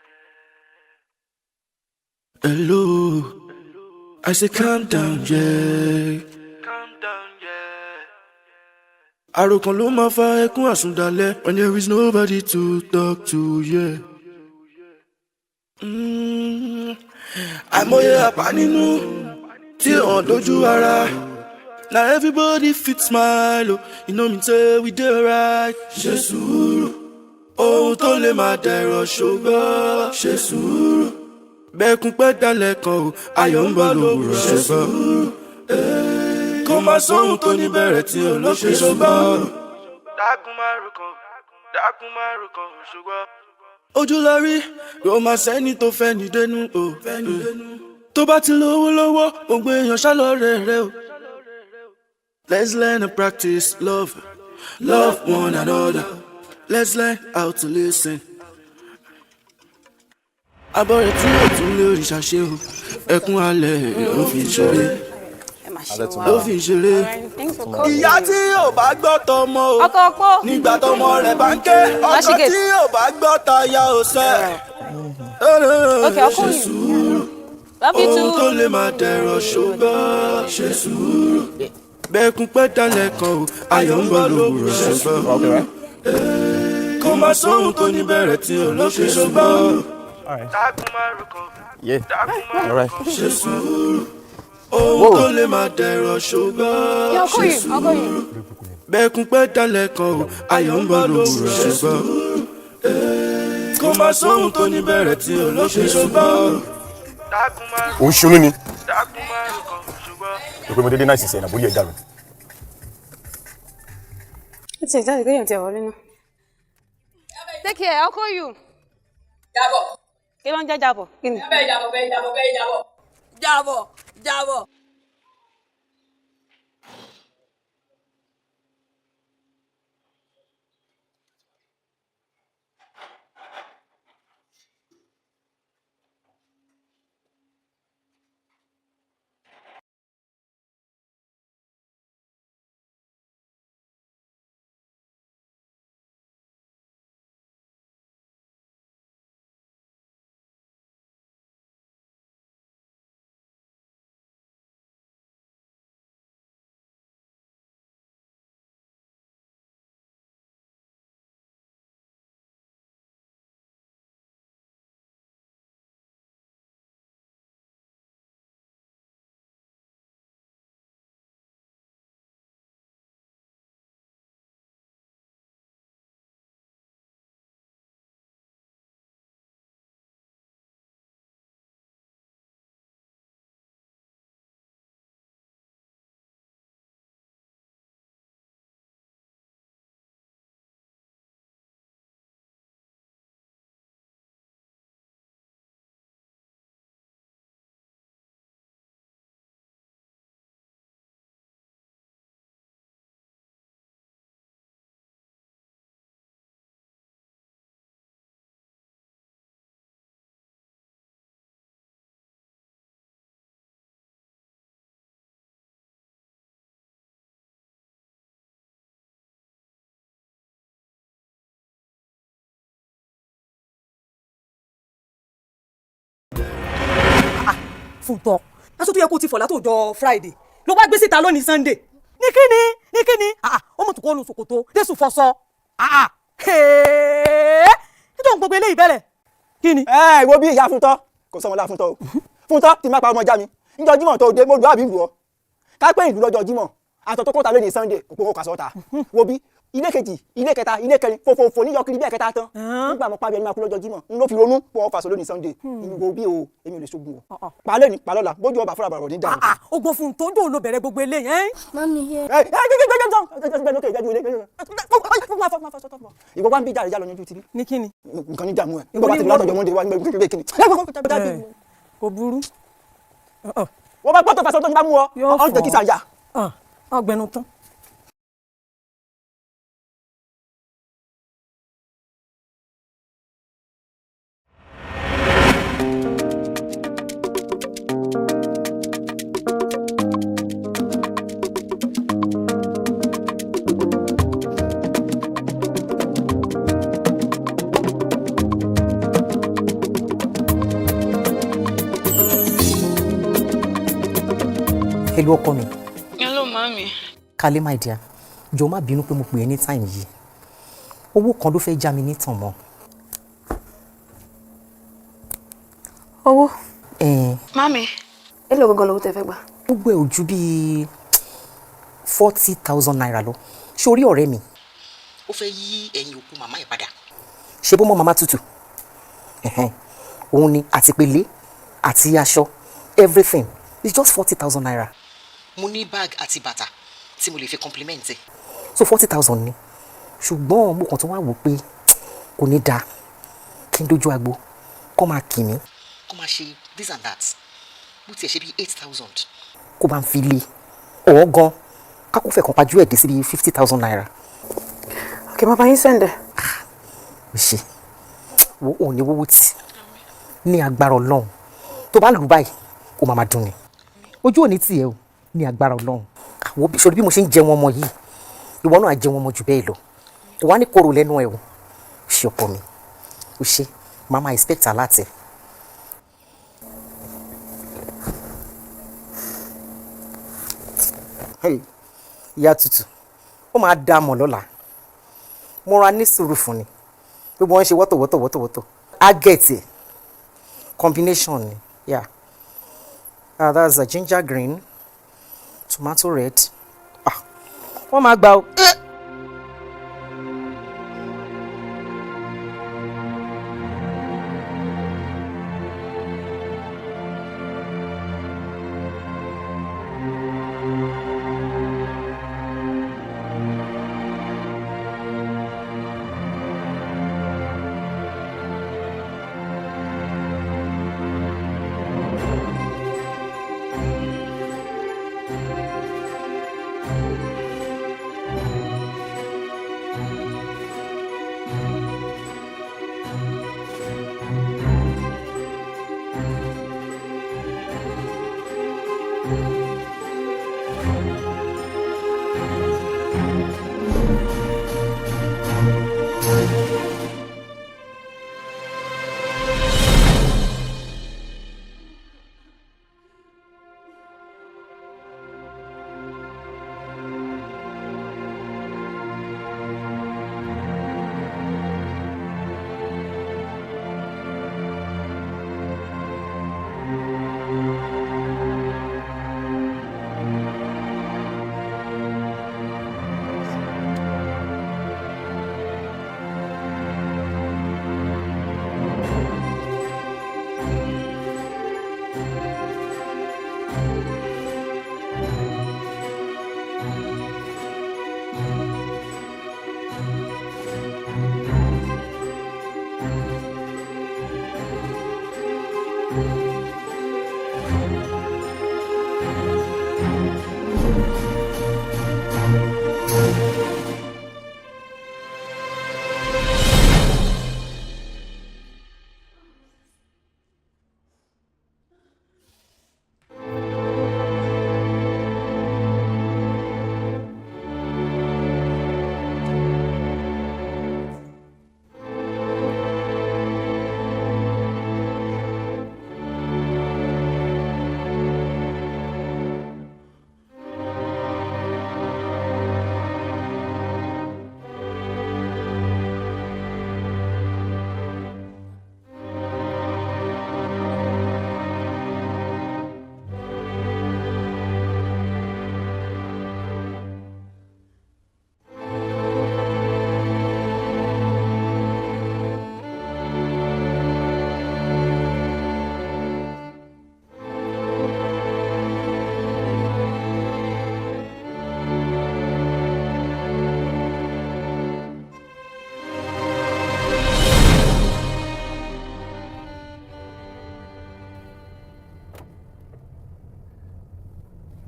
Hello. I say calm down, yeah. Calm down, yeah. Àròkàn ló máa fa ẹkún àsundalẹ̀ when there is nobody to talk to, yeah. Àìmọye àpá nínú tí hàn lójú ara. Now everybody fit smile, oh. You know me say we dey right. Ṣe sùúrù, ohun tó lè máa dẹ̀rọ̀ ṣùgbọ́n. Ṣe sùúrù, bẹ́ẹ̀kún pẹ́ dalẹ̀ kan o, ayọ̀ ń bọ̀ lówùrọ̀. Ṣe sùúrù, kó má sóhun tó ní bẹ̀rẹ̀ tí olóṣè ṣùgbọ́n. Dákun má ro kan ṣùgbọ́n. ojúlórí ló máa sẹ́ni tó fẹ́ ní dénú o. tó bá ti lówó lọ́wọ́ gbogbo èèyàn ṣálọ́ọ̀rẹ́ rẹ o. Let's learn and practice love one another. Let's learn how to listen. Abọ́rẹ̀ tí yóò tún lé òrìṣà ṣe o, ẹkún alẹ́ ló fi ṣeré. Ló fi ṣeré. Ìyá tí yóò bá gbọ́ tọmọ o, nígbà tọmọ rẹ̀ bá ń ké, ọkọ tí yóò bá gbọ́ taya ò sẹ́. Ṣe sùúrù, ohun tó lè máa dẹ̀rọ̀ ṣùgbọ́n ṣe sùúrù. Bẹ́ẹ̀kún pẹ́ dalẹ̀ kan o, ayọ̀ ń bọ̀ lówùrọ̀ ṣùgbọ́n. Kò má sóhun tó ní bẹ̀rẹ̀ tí ò ló ṣe ṣùgbọ́n. Yeah. All right. Ṣe sùúrù, ohun tó lè máa dẹ̀rọ̀ ṣùgbọ́n ṣe sùúrù. Bẹ́ẹ̀kún pẹ́ dalẹ̀ kan o, ayọ̀ ń bọ̀ lówùrọ̀ ṣùgbọ́n. Kò má sóhun tó ní bẹ̀rẹ̀ tí ò ló ṣe ṣùgbọ́n. Ó ń ṣunú ni. Ìpè mo dédé náà sì sẹ́yìn àbúrò ẹ̀dá rẹ̀. Ó ti jáde kéèyàn ti ẹ̀wọ̀ nínú. Take care, I'll call you. Jábọ̀. Kí ló ń jẹ́ jábọ̀? Kí ni? Bẹ́ẹ̀ jábọ̀. Jábọ̀. Fúntọ́ aṣọ tó yẹ kó ti fọ̀ látòjọ́ Friday ló wá gbé síta lónìí Sunday ní kíni ó mọ̀ tó kó lu ṣòkòtò désù fọṣọ nítorí gbogbo eléyìí bẹ̀rẹ̀ kíni. Ìwọ bí ìyá Fúntọ́ kò sọmọlá Fúntọ́ o Fúntọ́ ti má pa ọmọ já mi níjọ́ Jímọ̀ tó dé mo lù àbí lù ọ́ ká pé ìlú lọ́jọ́ Jímọ̀ àtọ̀ tó kọ́ta lónìí Sunday kò kó kàṣọ́ta wo bí ilé kejì ilé kẹta ilé kẹrin fòfòfò níyọ kiri bí ẹ̀kẹta tán nígbà mo pa bí ẹni máa kú lọ́jọ́ Jímọ̀ n ló fi ronú pọ̀ fàṣọ lónìí Sunday ìwọ bí o èmi ò lè ṣogun o palẹ́ ní palọ́la bójú ọba fúnra bàrọ̀ ní dàrú. ogbó fún tó ń dùn ló bẹ̀rẹ̀ gbogbo eléyìí. Mami yẹ. Ìwọ wá ń bí jàre jálọ níjú tìrí. Ní kíni? Nǹkan ní dààmú ẹ̀ nígbà wá ti látọ̀jọ́ Monday wá ní gbé kíni. Kò burú. Wọ́n bá gbọ́dọ̀ fàṣọ tó ń bá mú ọ ọ́n tẹ̀ kí sàyà. Ọgbẹnu tán. Hello ọkọ mi. Hello mami. Kálé my dear, jọ̀ọ́ má bínú pé mo pè ẹ́ ní time yìí. Owó kan ló fẹ́ já mi nítàn mọ́. Owó? Mami, èló gangan lówó tẹ́ fẹ́ gbà? Gbogbo ẹ̀ ò ju bíi 40,000 naira lọ. Ṣé orí ọ̀rẹ́ mi? ó fẹ́ yí ẹ̀yìn òkú màmá ẹ̀ padà. Ṣé bó mọ́ màmá tútù? Òun ni àtìpélé àti aṣọ everything. It's just 40,000 naira. mo ní bag àti bàtà tí mo lè fi compliment ẹ̀. So 40,000 ni. Ṣùgbọ́n mo kàn tún wá wò pé kò ní dáa kí n dojú agbo kó máa kì mí. kó máa ṣe this and that bó tiẹ̀ ṣe bí 8,000. kó bá ń fi lé ọ̀ọ́ gan kákó fẹ́ kan pajú ẹ̀ dé sí bí 50,000 naira. Okay, má bá yín sẹ́ndẹ̀. ó ṣe wo ò ní wọ́wọ́ tì ní agbára Ọlọ́run tó bá lù báyìí ó máa dùn ni ojú ò ní tiẹ̀ o ní agbára Ọlọ́run. àwọn bí sori bí mo ṣe ń jẹ wọn ọmọ yìí ìwọ náà á jẹ wọn ọmọ jù bẹ́ẹ̀ lọ kò wá ní kóró lẹ́nu ẹ̀ o ṣe ọkọ mi ó ṣe mama expect aláàtẹ. ìyá tutù ó máa dá mọ̀ lọ́la mo ra ní sùúrù fún ni gbogbo wọn ṣe wọ́tọ̀wọ́tọ̀ á gẹ̀ẹ́tì combination ni yeah that's a ginger green tomato red wọ́n máa gbà ó.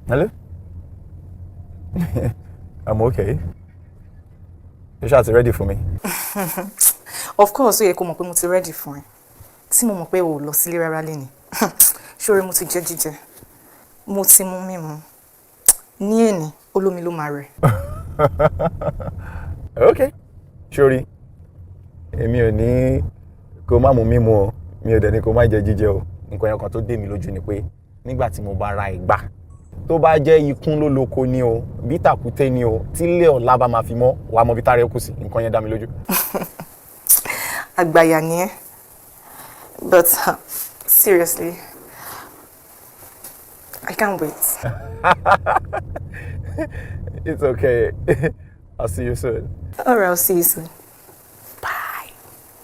Hello? I'm okay. You sure it's ready for me? Of course, ó yẹ kó mọ̀ pé mo ti ready fún ẹ. Tí mo mọ̀ pé o lọ sílé rárá lẹ́ni. Ṣóre mo ti jẹ jíjẹ. Mo ti mu mímu. Ní èní, olómi ló máa rẹ̀. Okay. Ṣórí. Èmi ò ní kó má mu mímu o. Mi ò dẹ̀ ní kó má jẹ jíjẹ o. Nǹkan yẹn kan tó dé mi lójú ni pé nígbà tí mo bá ra ìgbà tó bá jẹ́ ikún ló lóko ni o bí tàkúté ni o tí ilé ọ̀la bá máa fi mọ́ wàá mọ bí tá a rẹ kù sí nǹkan yẹn dá mi lójú. Àgbàyà ni ẹ́, but seriously, I can't wait. It's okay. I'll see you soon. All right, I'll see you soon. Bye.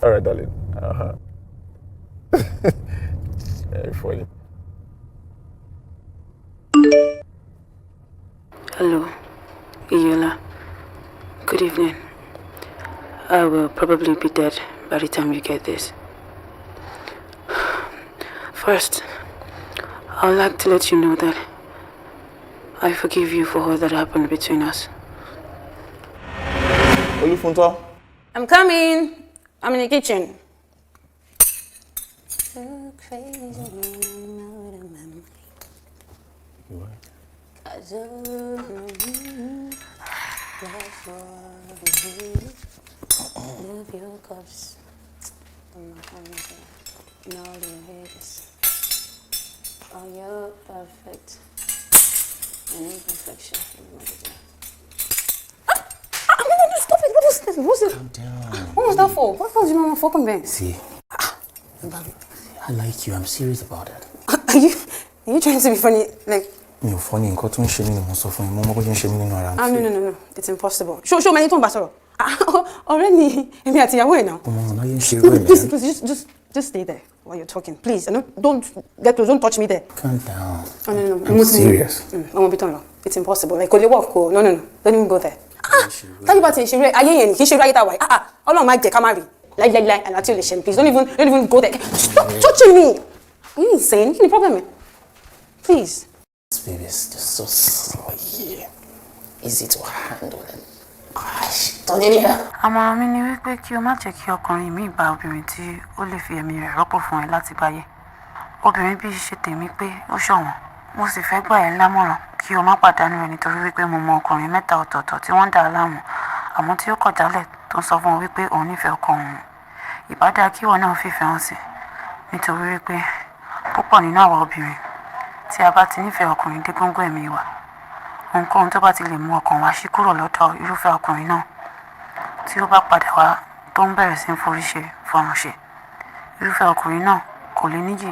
All right, darling. Very funny. Hello, Iyola. Good evening. I will probably be dead by the time you get this. First, I would like to let you know that I forgive you for all that happened between us. Olufunto. I'm coming. I'm in the kitchen. Oh, you're perfect. Any perfection. Stop it. What was this? What was it? Calm down. What was that for? What was your mama fucking being? See, I like you. I'm serious about it. Are you trying to be funny? Like, You're funny. Nǹkan tó ń ṣe mí ni mo sọ fún yín. Mo mọ̀ bó ṣe ń ṣe mí nínú ara mi. no. It's impossible. Show me anything about sorrow. Already, èmi àti ìyàwó ẹ̀ now. Ọmọ náà yẹn ṣe rẹ̀ mẹ́. Please, just stay there while you're talking. Please, don't get close. Don't touch me there. Calm down. No. I'm serious. I'm a bit on. It's impossible. Like, could you walk? No. Don't even go there. Tell you about it. She read. Ayé yẹn kì í ṣe right that way. Ọlọ́run máa jẹ́ ká má rí. Láíláí, àti olè ṣe. Please, don't even go there. Stop touching me. Are you insane? What's the problem? Please. This baby is just so slow. Easy to handle. Gosh, don't you hear? Àmọ̀ràn mi ni wípé kí o má jẹ́ kí ọkùnrin mi gba obìnrin tí ó lè fi ẹ̀mí rẹ̀ rọ́pò fún ẹ láti báyé. Obìnrin bí ṣe tèmi pé ó ṣọ̀wọ́n. Mo sì fẹ́ gbà ẹ́ lámọ̀ràn kí o má pàdánù rẹ̀ nítorí wípé mo mọ ọkùnrin 3 ọ̀tọ̀ọ̀tọ̀ tí wọ́n ń dà á láàmú. Àmọ́ tí ó kọ̀ jálẹ̀ tó ń sọ fún ọ wípé òun nífẹ̀ẹ́ ọkọ òun. Ìbá dáa kí ìwọ náà fìfẹ́ hàn sí. Nítorí wípé púpọ̀ nínú àwa obìnrin tí a bá ti nífẹ̀ẹ́ ọkùnrin dé góńgó ẹ̀mí wa, ohunkóhun tó bá ti lè mú ọkàn wa ṣí kúrò lọ́dọ̀ irúfẹ́ ọkùnrin náà tí ó bá padà wá tó ń bẹ̀rẹ̀ sí ń forí ṣe fọrùn ṣe, irúfẹ́ ọkùnrin náà kò lè níjì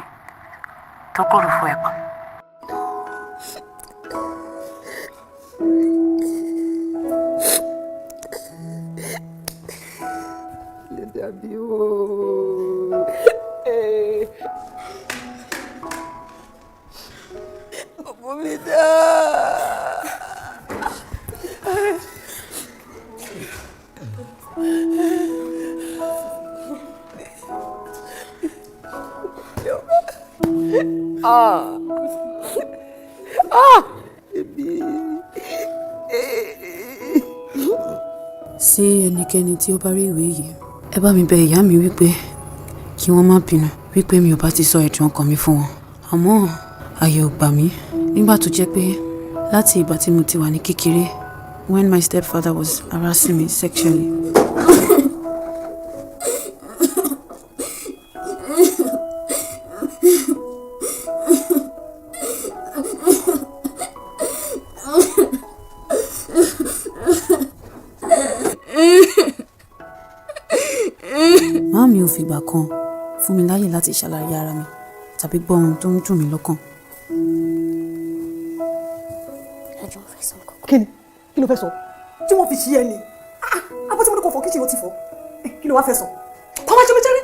tó kòròfo ẹ̀pà. Sí ẹnikẹ́ni tí ó bá rí ìwé yìí, ẹ bá mi bẹ̀ ìyá mi wípé kí wọ́n má bínú wípé mi ò bá ti sọ ẹ̀dùn ọkàn mi fún wọn. Àmọ́ àyè ò gbà mí nígbà tó jẹ́ pé láti ìgbà tí mo ti wà ní kékeré, when my stepfather was harassing me sexually. Màámi ò fìgbà kan fún mi láyè láti ṣàlàyé ara mi tàbí gbọ́ ohun tó ń dùn mí lọ́kàn. Kí ló fẹ́ sọ? Tí wọ́n fi ṣí ẹ ni. Abọ́ tí mo ní kò fọ kíchìn ló ti fọ. Kí ló wá fẹ́ sọ? Kọ́ máa ṣe méjèèrè.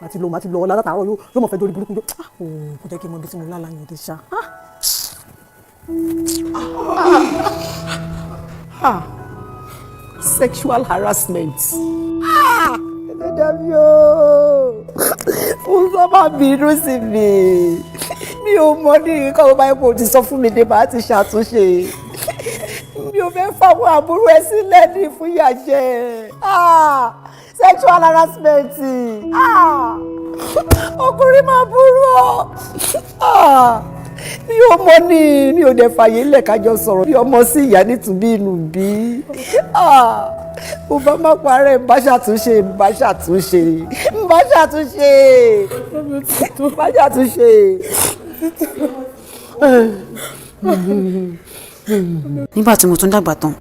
Màá ti lọ ọ̀la látàárọ̀ yóò mọ̀ fẹ́ dórí burúkú yóò. Kò jẹ́ kí n mọ ibi tí mo lálá yẹn dé ṣá. Sexual harassment. Ẹlẹ́dàá mi o. Fún sọ́mà bínú sí mi. Mi ò mọ ní nǹkan ọba ipò ti sọ fún mi ní bá ti ṣàtúnṣe. Mi ò fẹ́ fáwọn àbúrò ẹ sílẹ̀ ní ìfúyàjẹ. Sexual harassment. Ọkùnrin máa burú ọ. Mi ò mọ ní mi ò dẹ̀ fàyè lẹ̀ kájọ sọ̀rọ̀ bí ọmọ sí ìyá nítubí inú bí. Mo bá má parẹ́ ń bá ṣàtúnṣe. Nígbà tí mo tún dàgbà tán,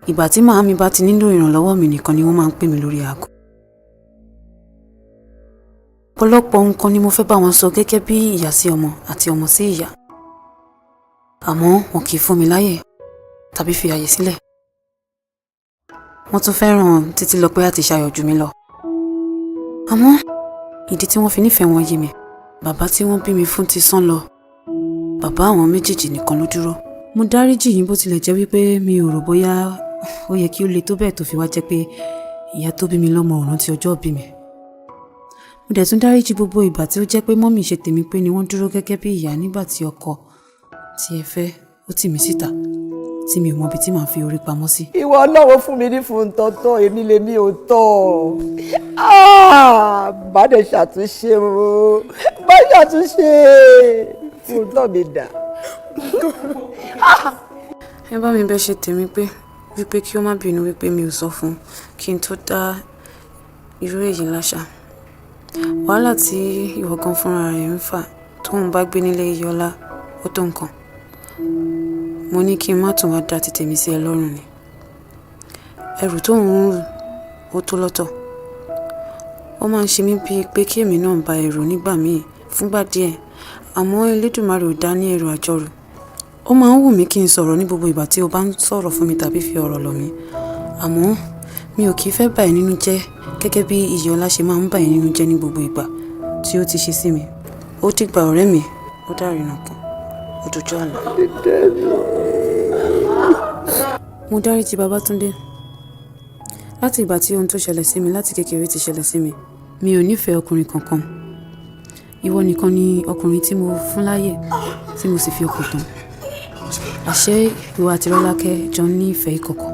ìgbà tí màámi bá ti nílò ìrànlọ́wọ́ mi nìkan ni wọ́n máa ń pè mí lórí aago. Ọ̀pọ̀lọpọ̀ nǹkan ni mo fẹ́ bá wọn sọ gẹ́gẹ́ bí ìyá sí ọmọ àti ọmọ sí ìyá. Àmọ́ wọn kì í fún mi láyè tàbí fi àyè sílẹ̀. Wọ́n tún fẹ́ràn títí lọ pé àti ṣayọ̀ jù mí lọ. Àmọ́ ìdí tí wọ́n fi nífẹ̀ẹ́ wọn yé mi. Bàbá tí wọ́n bí mi fún ti sán lọ. Bàbá àwọn méjèèjì nìkan ló dúró. Mo dáríjì yín bó tilẹ̀ jẹ́ wípé mi ò rò bóyá ó yẹ kí ó le tó bẹ́ẹ̀ tó fi wá jẹ́ pé ìyá tó bí mi lọ́mọ ò rántí ọjọ́ ìbí mi. mo dẹ̀ tún dáríjì gbogbo ìgbà tí ó jẹ́ pé mọ́mì ṣe tèmi pé ni wọ́n dúró gẹ́gẹ́ bí ìyá nígbà tí ọkọ tí ẹ fẹ́ ó tì mí síta tí mi ò mọ ibi tí màá fi orí pamọ́ sí. ìwọ ọlọ́wọ́ fún mi ní fún tọ́tọ́ èmi lèmi ò tọ́ bá dẹ̀ ṣàtúnṣe o bá ṣàtúnṣe fún tọ́ mi dà. ẹ bá mi bẹ́ ṣe tèmi pé wípé kí ó má bínú wípé mi ò sọ fún kí n tó dá irú èyí láṣà. Wàhálà tí ìwọ gan fúnra rẹ̀ ń fà tóun bá gbé nílé Iyọlá ó tó nǹkan. Mo ní kí n má tún wá dá ti tèmi sí ẹ lọ́rùn ni. Ẹrù tóun ń rù ó tó lọ́tọ̀. Ó máa ń ṣe mí bíi pé kí èmi náà ba ẹrù nígbà míì fúngbà díẹ̀ àmọ́ Elédùmarè ò dá ní ẹrù àjọrò. Ó máa ń wù mí kí n sọ̀rọ̀ ní gbogbo ìgbà tí o bá ń sọ̀rọ̀ fún mi tàbí fi ọ̀rọ̀ lọ̀ mí. Àmọ́ mi ò kì í fẹ́ bà ẹ́ nínú jẹ́ gẹ́gẹ́ bí Iyọlá ṣe máa ń bà ẹ́ nínú jẹ́ ní gbogbo ìgbà tí ó ti ṣe sí mi. Ó dìgbà ọ̀rẹ́ mi, ó dárìnà kan, ó dojú àlá. Mo dáríjì Babátúndé. Láti ìgbà tí ohun tó ṣẹlẹ̀ sí mi láti kékeré ti ṣẹlẹ̀ sí mi, mi ò nífẹ̀ẹ́ ọkùnrin kankan. Ìwọ nìkan ni ọkùnrin tí mo fún láyè tí mo sì fi ọkàn tán. Àṣé ìwọ àti Rọ́lákẹ́ jọ ní ìfẹ́ ìkọ̀kọ̀.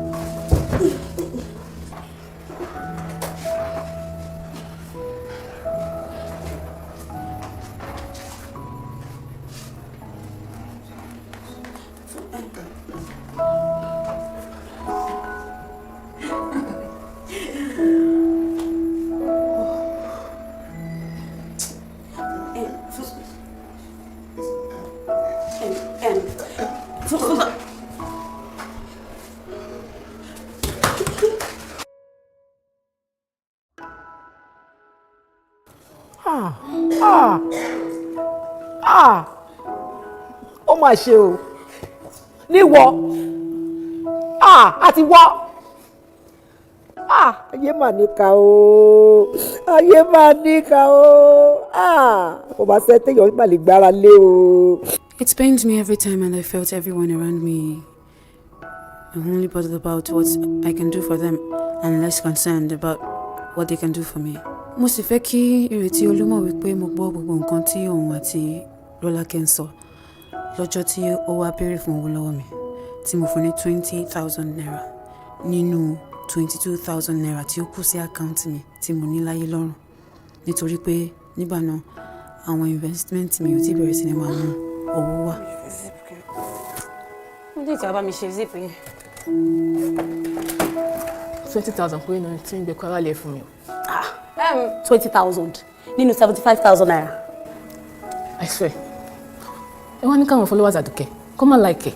Ó mà ṣe o níwọ àti wọ ayé mà níkà o ayé mà níkà o kò bá ṣe téèyàn mà lè gbára lé o. It pains me every time and I felt everyone around me only bothered about what I can do for them and less concerned about what they can do for me. Mo sì fẹ́ kí Ìrètí Olúmọ̀ wípé mo gbọ́ gbogbo nǹkan tí òun àti Rọ́lákẹ́ ń sọ lọ́jọ́ tí ó wá béèrè fún owó lọ́wọ́ mi tí mo fún ní 20,000 naira nínú 22,000 naira tí ó kù sí àkáǹtì mi tí mo ní láyé lọ́rùn nítorí pé nígbà náà àwọn investment mi ò tí bẹ̀rẹ̀ sí ní máa mú owó wá. Mo dé ìjà bá mi ṣe zip yẹn. 20,000 pé náà tí ń gbé kọ́ alálẹ̀ fún mi. 20,000 nínú 75,000 naira. I swear. Ẹ wá ní káwọn followers Àdùkẹ́ kọ́ máa like ẹ̀.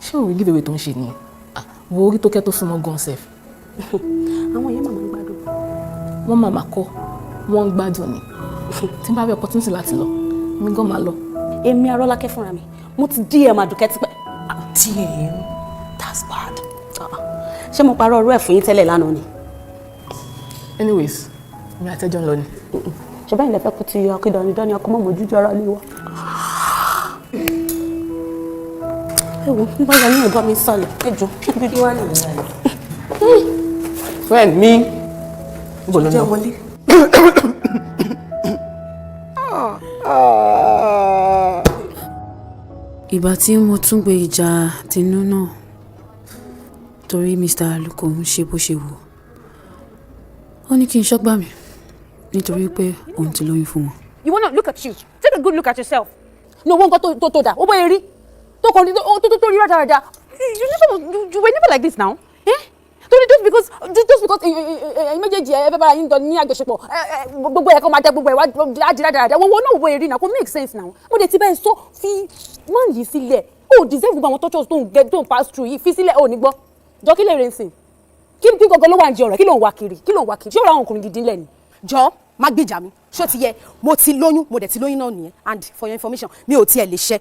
Ṣé òun give away tó ń ṣe nìyẹn? Wo orí tó kẹ́ tó súnmọ́ gan sef. Àwọn èèyàn màmá ń gbádùn. Wọ́n màmá kọ́, wọ́n ń gbádùn ni. Tí n bá rí opportunity láti lọ, mi gan máa lọ. Èmi Arọ́lákẹ́ fúnra mi, mo ti DM Àdùkẹ́ tipẹ́. DM? That's bad. Ṣé mo parọ́ ọ̀rọ̀ ẹ̀ fún yín tẹ́lẹ̀ lánàá ni? Anyways, mi àtẹ́jọ́ ń lọ ni. Ṣé báyìí lẹ fẹ́ kó ti yọ akídanidán ọkọ mọ́ mojú ara lé wa? Ẹ wo, ń bá yà ní ẹ̀gbọ́n mi sálẹ̀, ẹ jọ, ibi tí wàá nìyẹn rẹ̀. Friend mi, ń bọ̀ lọ́nà. Jẹ́ wọlé. Ìgbà tí mo tún gbé ìjà tinú náà torí Mr. Aluko ń ṣe bó ṣe wù ó ní kí n ṣọ́gbà mi nítorí pé òun ti lóyún fún wọn. You wanna look at you? Take a good look at yourself. No one got to that. Ó bóyá rí. Tó kàn ní tó rí rádaràda. You were never like this now. Just because méjèèjì ẹ fẹ́ bára yín dán ní àjọṣepọ̀ gbogbo ẹ̀ kan máa jẹ gbogbo ẹ̀ wá ájí rádaràda wọn náà bóyá rí náà kò make sense now. Mo dẹ̀ ti bẹ́ẹ̀ sọ fi man yìí sílẹ̀ o deserve gbogbo àwọn tortures tó ń pass through yìí fi sílẹ̀ ò ní gbọ́ jọ kí lè rìn sìn kí gbogbo ló wà ń jẹ ọ̀rẹ́ kí ló ń wá kiri ṣé ó ra àwọn ọkùnrin gidi ńlẹ̀ ni. Jọ má gbìjà mi ṣó ti yẹ mo ti lóyún mo dẹ̀ ti lóyún náà nìyẹn and for your information mi ò tiẹ̀ lè ṣẹ́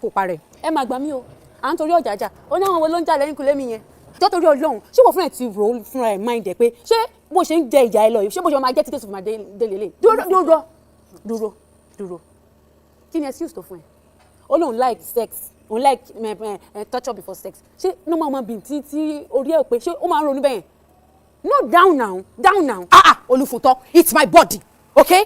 kó parẹ́. Ẹ máa gbà mí o à ń torí ọ̀jàjà ó ní àwọn wo ló ń jà lẹ́yìn kulé mi yẹn jọ́ torí Ọlọ́run ṣé wọ́n fún ẹ̀ ti rò ó fúnra ẹ̀ mind ẹ̀ pé ṣé bó ṣe ń jẹ ìjà ẹ lọ yìí ṣé bó ṣe máa jẹ́ títí sùn máa dé lélẹ̀ dúró kí ni excuse tó fún ẹ ó lóun like sex òun like torture before sex ṣé normal ọmọ bíi tí orí ẹ̀ pé ṣé ó máa ń ronú bẹ́yẹn no down now Olúfúntọ́ it's my body okay?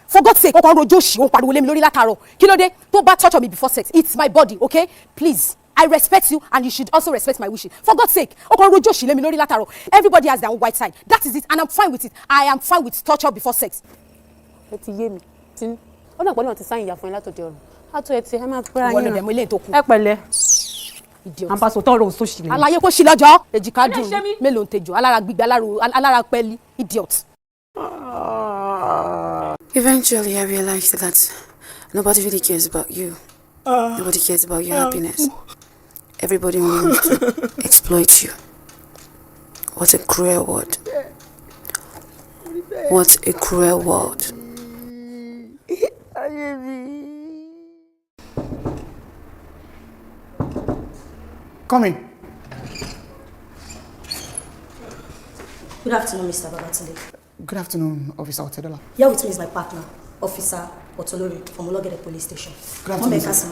For God's sake, ọkàn rojo ṣì ó pariwo lé mi lórí látàárọ̀. Kí ló dé? Tó bá touch on me before sex, it's my body, okay? Please, I respect you and you should also respect my wishes. For God's sake, ọkàn rojo ṣì lé mi lórí látàárọ̀. Everybody has their own white side. That is it, and I'm fine with it. I am fine with torture before sex. Ẹ ti yé mi. Tin. Ó dà pé náà ti sáyìn ìyá fún yín látòdì ọ̀run. Àtò ẹ ti ẹ máa pẹ́ra yín. Wọ́n ló dẹ̀ mú ilé tó kù. Ẹ pẹ̀lẹ́. Idiot. Àǹfààní tọrọ òun sóṣì lẹ́yìn. Àlàyé kò sí lọ́jọ́. Èjìká dùn mélòó ń tejò. Alára gbígbé alára pẹ́ẹ́lí. Idiot. Eventually, I realized that nobody really cares about you. Nobody cares about your happiness. Everybody only wants to exploit you. What a cruel world. What a cruel world. Come in. Good afternoon, Mr. Babatunde. Good afternoon, Officer Otedola. Here with me is my partner, Officer Otolori from Ologede Police Station. Good afternoon, sir.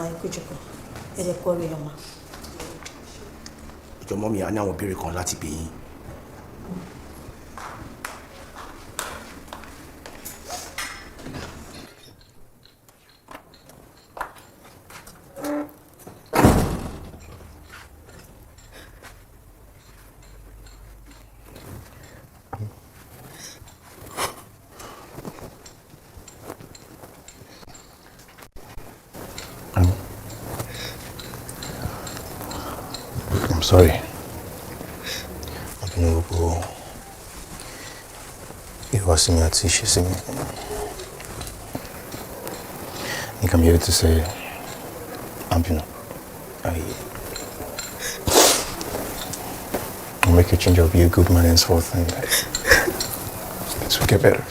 Ìjọ mọ́ mi, a ní àwọn ìbéèrè kan láti bi yín. I'm sorry. I've been over. It was me at she's me. You come here to say, I'll make a change of your good man henceforth and things will get better.